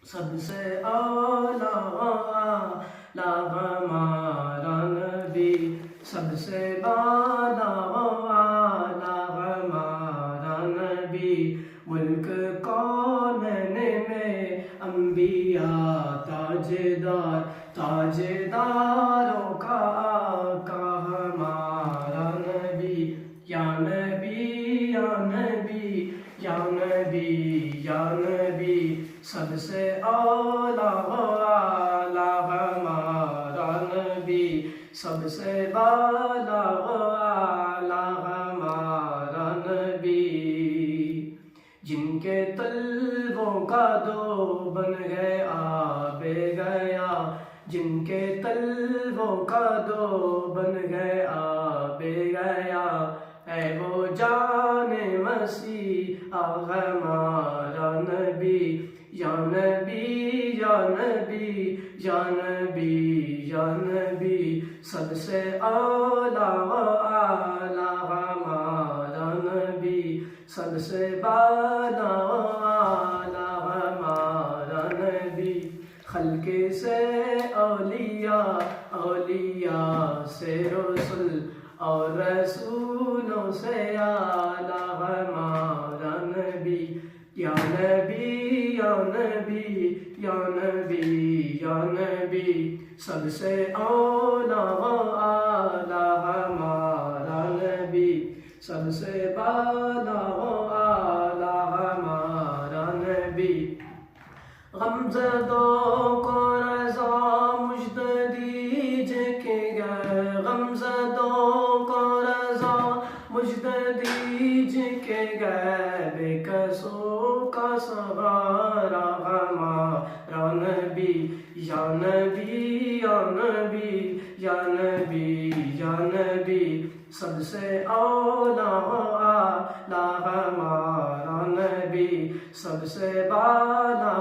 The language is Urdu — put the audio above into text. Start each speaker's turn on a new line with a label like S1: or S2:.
S1: سب سے اعلیٰ ہمارا نبی، سب سے بالا ہمارا نبی، ملک کونین میں انبیاء تاجدار، تاجداروں کا آقا ہمارا نبی، یا نبی یا نبی یا نبی یا نبی، سب سے اعلیٰ ہمارا نبی، سب سے بالا ہمارا نبی، جن کے طلبوں کا دو بن گئے آب گیا، جن کے طلبوں کا دو بن گئے آب گیا، اے وہ جان مسیح ہمارا نبی، یا نبی یا نبی یا نبی یا نبی، سب سے اعلیٰ ہمارا نبی، سب سے بالا ہمارا نبی، خلق سے اولیاء، اولیاء سے رسول، اور رسولوں سے اعلیٰ ہمارا نبی، یا نبی یا نبی یا نبی یا نبی، سب سے اعلیٰ ہمارا نبی، سب سے بالا ہمارا نبی، غمزدوں کو رضا مجد دیجئے کہ گئے، غمزدوں کو رضا مجد دیجئے کہ گئے، بے کسوں کا سہارا ہمارا نبی، یا نبی یا نبی یا نبی یا نبی، سب سے اعلیٰ ہمارا نبی، سب سے بالا